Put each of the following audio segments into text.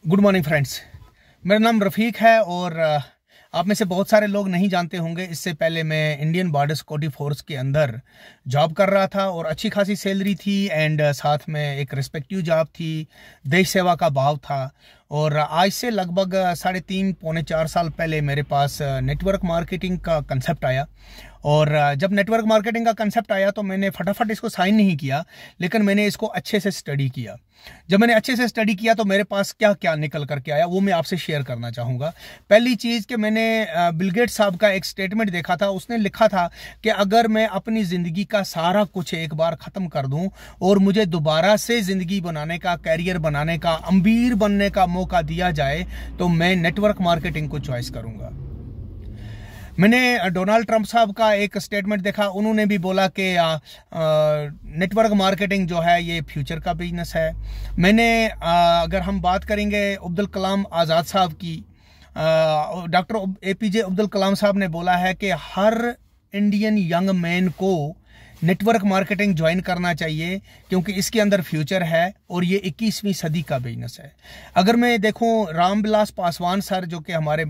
Good morning friends. मेरा नाम रफ़ीक है और आप में से बहुत सारे लोग नहीं जानते होंगे। इससे पहले मैं इंडियन बॉर्डर सिक्योरिटी फोर्स के अंदर जॉब कर रहा था और अच्छी खासी सैलरी थी एंड साथ में एक रिस्पेक्टिव जॉब थी, देश सेवा का भाव था। और आज से लगभग 3.5 पौने 4 साल पहले मेरे पास नेटवर्क मार्केटिंग का कंसेप्ट आया। और जब नेटवर्क मार्केटिंग का कंसेप्ट आया तो मैंने फटाफट इसको साइन नहीं किया, लेकिन मैंने इसको अच्छे से स्टडी किया। जब मैंने अच्छे से स्टडी किया तो मेरे पास क्या क्या निकल करके आया वो मैं आपसे शेयर करना चाहूँगा। पहली चीज़ कि मैंने बिल गेट्स साहब का एक स्टेटमेंट देखा था। उसने लिखा था कि अगर मैं अपनी ज़िंदगी का सारा कुछ एक बार ख़त्म कर दूं और मुझे दोबारा से ज़िंदगी बनाने का, कैरियर बनाने का, अमीर बनने का मौका दिया जाए तो मैं नेटवर्क मार्केटिंग को चॉइस करूँगा। मैंने डोनाल्ड ट्रंप साहब का एक स्टेटमेंट देखा। उन्होंने भी बोला कि नेटवर्क मार्केटिंग जो है ये फ्यूचर का बिजनेस है। मैंने अगर हम बात करेंगे अब्दुल कलाम आज़ाद साहब की, डॉक्टर एपीजे अब्दुल कलाम साहब ने बोला है कि हर इंडियन यंग मैन को नेटवर्क मार्केटिंग ज्वाइन करना चाहिए क्योंकि इसके अंदर फ्यूचर है और ये 21वीं सदी का बिजनेस है। अगर मैं देखूं, रामविलास पासवान सर जो कि हमारे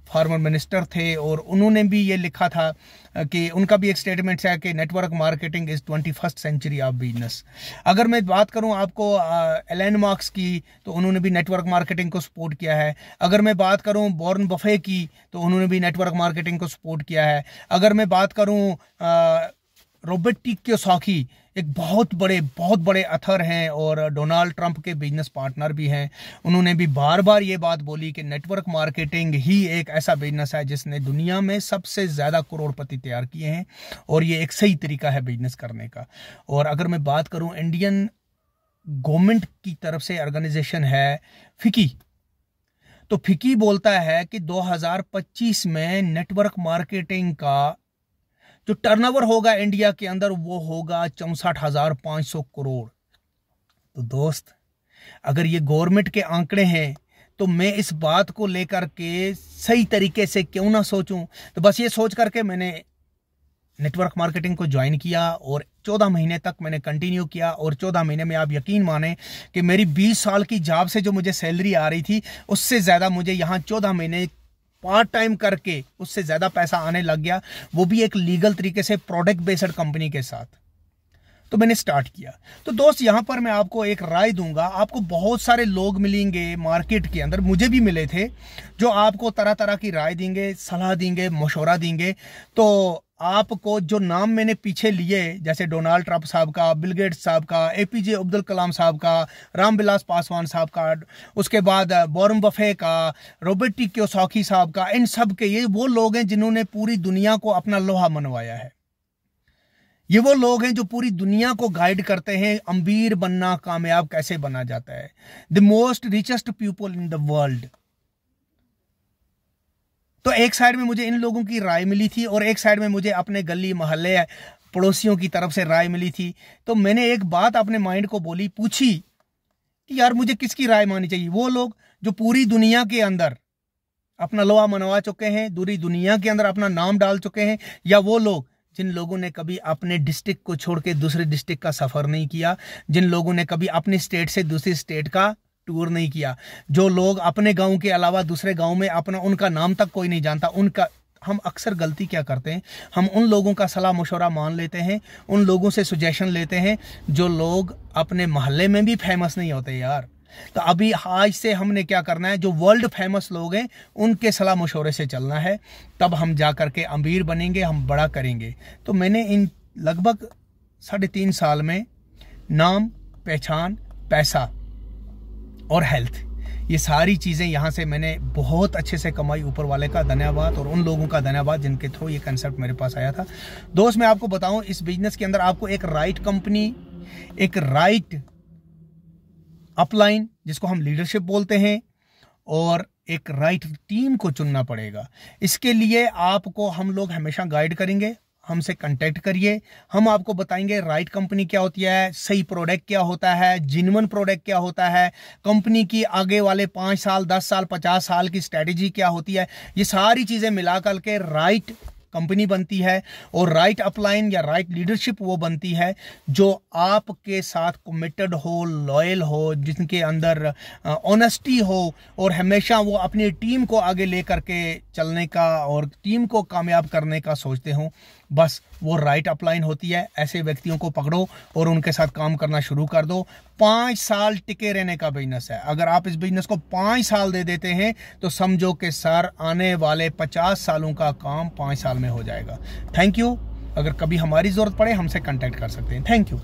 फॉर्मर मिनिस्टर थे और उन्होंने भी ये लिखा था कि उनका भी एक स्टेटमेंट है कि network marketing is 21st century of business. अगर मैं बात करूं आपको एलन मार्क्स की, तो उन्होंने भी नेटवर्क मार्केटिंग को सपोर्ट किया है। अगर मैं बात करूं वॉरेन बफे की, तो उन्होंने भी नेटवर्क मार्केटिंग को सपोर्ट किया है। अगर मैं बात करूं रॉबर्ट टी कियोसाकी, एक बहुत बड़े अथर हैं और डोनाल्ड ट्रंप के बिजनेस पार्टनर भी हैं, उन्होंने भी बार बार ये बात बोली कि नेटवर्क मार्केटिंग ही एक ऐसा बिजनेस है जिसने दुनिया में सबसे ज़्यादा करोड़पति तैयार किए हैं और ये एक सही तरीका है बिजनेस करने का। और अगर मैं बात करूं, इंडियन गवर्नमेंट की तरफ से ऑर्गेनाइजेशन है फिकी, तो फिकी बोलता है कि 2025 में नेटवर्क मार्केटिंग का जो टर्नओवर होगा इंडिया के अंदर वो होगा 64,500 करोड़। तो दोस्त, अगर ये गवर्नमेंट के आंकड़े हैं तो मैं इस बात को लेकर के सही तरीके से क्यों ना सोचूं। तो बस ये सोच करके मैंने नेटवर्क मार्केटिंग को ज्वाइन किया और 14 महीने तक मैंने कंटिन्यू किया। और 14 महीने में आप यकीन माने कि मेरी 20 साल की जॉब से जो मुझे सैलरी आ रही थी उससे ज़्यादा मुझे यहाँ 14 महीने पार्ट टाइम करके उससे ज़्यादा पैसा आने लग गया, वो भी एक लीगल तरीके से प्रोडक्ट बेस्ड कंपनी के साथ। तो मैंने स्टार्ट किया। तो दोस्त, यहाँ पर मैं आपको एक राय दूंगा। आपको बहुत सारे लोग मिलेंगे मार्केट के अंदर, मुझे भी मिले थे, जो आपको तरह तरह की राय देंगे, सलाह देंगे, मशवरा देंगे। तो आपको जो नाम मैंने पीछे लिए, जैसे डोनाल्ड ट्रंप साहब का, बिल गेट्स साहब का, एपीजे अब्दुल कलाम साहब का, रामविलास पासवान साहब का, उसके बाद वॉरेन बफे का, रॉबर्ट टी कियोसाकी साहब का, इन सब के ये वो लोग हैं जिन्होंने पूरी दुनिया को अपना लोहा मनवाया है। ये वो लोग हैं जो पूरी दुनिया को गाइड करते हैं अमीर बनना, कामयाब कैसे बना जाता है। The most richest people in the world. तो एक साइड में मुझे इन लोगों की राय मिली थी और एक साइड में मुझे अपने गली मोहल्ले पड़ोसियों की तरफ से राय मिली थी। तो मैंने एक बात अपने माइंड को बोली, पूछी कि यार मुझे किसकी राय माननी चाहिए। वो लोग जो पूरी दुनिया के अंदर अपना लोहा मनवा चुके हैं, पूरी दुनिया के अंदर अपना नाम डाल चुके हैं, या वो लोग जिन लोगों ने कभी अपने डिस्ट्रिक्ट को छोड़ के दूसरे डिस्ट्रिक्ट का सफ़र नहीं किया, जिन लोगों ने कभी अपने स्टेट से दूसरी स्टेट का टूर नहीं किया, जो लोग अपने गांव के अलावा दूसरे गांव में अपना उनका नाम तक कोई नहीं जानता। उनका हम अक्सर गलती क्या करते हैं, हम उन लोगों का सलाह मशवरा मान लेते हैं, उन लोगों से सजेशन लेते हैं जो लोग अपने मोहल्ले में भी फेमस नहीं होते यार। तो अभी आज से हमने क्या करना है, जो वर्ल्ड फेमस लोग हैं उनके सलाह मशवरे से चलना है, तब हम जा कर के अमीर बनेंगे, हम बड़ा करेंगे। तो मैंने इन लगभग 3.5 साल में नाम, पहचान, पैसा और हेल्थ, ये सारी चीज़ें यहाँ से मैंने बहुत अच्छे से कमाई। ऊपर वाले का धन्यवाद और उन लोगों का धन्यवाद जिनके थ्रू ये कंसेप्ट मेरे पास आया था। दोस्त, मैं आपको बताऊं, इस बिजनेस के अंदर आपको एक राइट कंपनी, एक राइट अपलाइन जिसको हम लीडरशिप बोलते हैं, और एक राइट टीम को चुनना पड़ेगा। इसके लिए आपको हम लोग हमेशा गाइड करेंगे। हमसे कांटेक्ट करिए, हम आपको बताएंगे राइट कंपनी क्या होती है, सही प्रोडक्ट क्या होता है, जेन्युइन प्रोडक्ट क्या होता है, कंपनी की आगे वाले 5 साल, 10 साल, 50 साल की स्ट्रेटेजी क्या होती है। ये सारी चीज़ें मिला कर के राइट कंपनी बनती है, और राइट अपलाइन या राइट लीडरशिप वो बनती है जो आपके साथ कमिटेड हो, लॉयल हो, जिनके अंदर ऑनेस्टी हो, और हमेशा वो अपनी टीम को आगे लेकर के चलने का और टीम को कामयाब करने का सोचते हो। बस वो राइट अपलाइन होती है। ऐसे व्यक्तियों को पकड़ो और उनके साथ काम करना शुरू कर दो। 5 साल टिके रहने का बिजनेस है। अगर आप इस बिजनेस को 5 साल दे देते हैं तो समझो कि सर आने वाले 50 सालों का काम 5 साल में हो जाएगा। Thank you. अगर कभी हमारी जरूरत पड़े हमसे कांटेक्ट कर सकते हैं। Thank you.